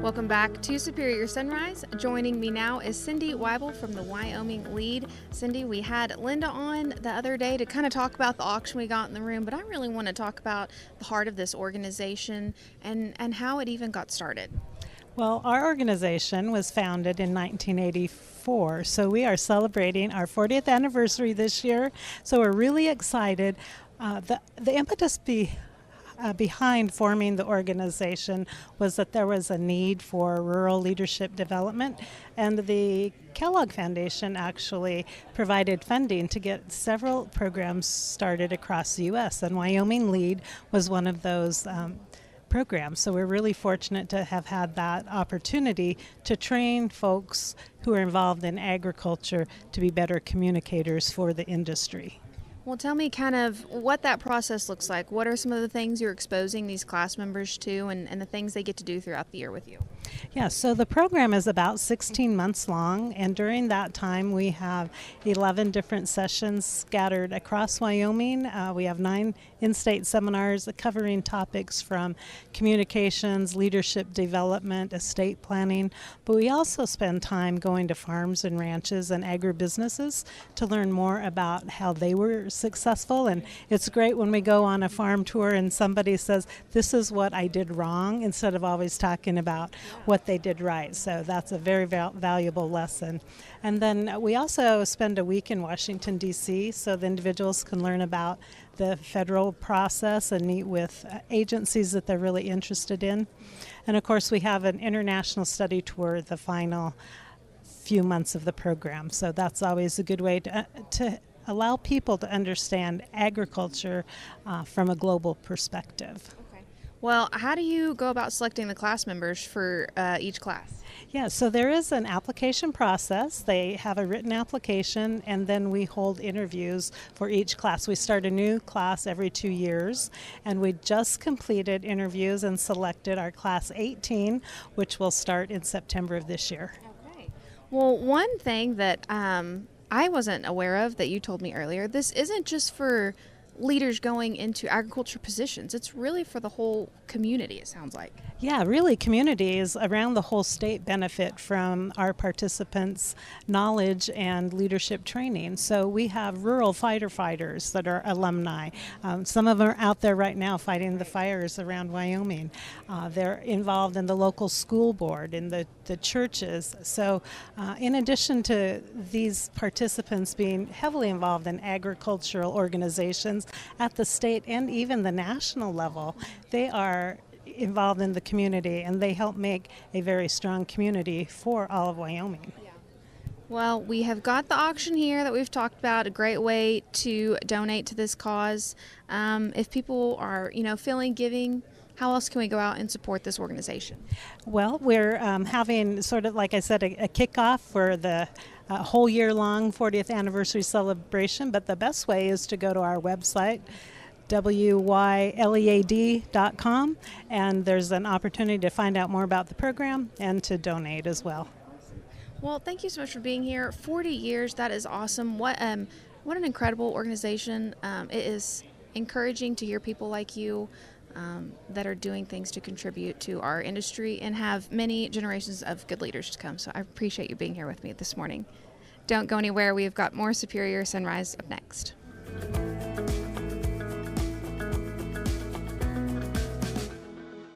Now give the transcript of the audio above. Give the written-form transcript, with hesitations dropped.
Welcome back to Superior Sunrise. Joining me now is Cindy Weibel from the Wyoming L.E.A.D. Cindy, we had Linda on the other day to kind of talk about the auction we got in the room, but I really want to talk about the heart of this organization and how it even got started. Well, our organization was founded in 1984, so we are celebrating our 40th anniversary this year, so we're really excited. The impetus behind forming the organization was that there was a need for rural leadership development, and the Kellogg Foundation actually provided funding to get several programs started across the U.S., and Wyoming L.E.A.D was one of those programs. So we're really fortunate to have had that opportunity to train folks who are involved in agriculture to be better communicators for the industry. Well, tell me kind of what that process looks like. What are some of the things you're exposing these class members to and the things they get to do throughout the year with you? Yeah, so the program is about 16 months long, and during that time we have 11 different sessions scattered across Wyoming. We have 9 in-state seminars covering topics from communications, leadership development, estate planning, but we also spend time going to farms and ranches and agribusinesses to learn more about how they were successful. And it's great when we go on a farm tour and somebody says, "This is what I did wrong," instead of always talking about what they did right. So that's a very valuable lesson. And then we also spend a week in Washington, D.C., so the individuals can learn about the federal process and meet with agencies that they're really interested in. And of course, we have an international study tour the final few months of the program. So that's always a good way to allow people to understand agriculture from a global perspective. Well, how do you go about selecting the class members for each class? Yeah, so there is an application process. They have a written application, and then we hold interviews for each class. We start a new class every 2 years, and we just completed interviews and selected our class 18, which will start in September of this year. Okay. Well, one thing that I wasn't aware of that you told me earlier, this isn't just for leaders going into agriculture positions. It's really for the whole community, it sounds like. Yeah, really, communities around the whole state benefit from our participants' knowledge and leadership training. So we have rural fighter fighters that are alumni. Some of them are out there right now fighting the fires around Wyoming. They're involved in the local school board, in the churches. So in addition to these participants being heavily involved in agricultural organizations at the state and even the national level, they are involved in the community, and they help make a very strong community for all of Wyoming. Yeah. Well, we have got the auction here that we've talked about, a great way to donate to this cause. If people are, feeling giving, how else can we go out and support this organization? Well, we're having, sort of like I said, a kickoff for the whole year-long 40th anniversary celebration, but the best way is to go to our website, wylead.com, and there's an opportunity to find out more about the program and to donate as well. Awesome. Well, thank you so much for being here. 40 years, that is awesome. What an incredible organization. It is encouraging to hear people like you that are doing things to contribute to our industry and have many generations of good leaders to come. So I appreciate you being here with me this morning. Don't go anywhere. We've got more Superior Sunrise up next.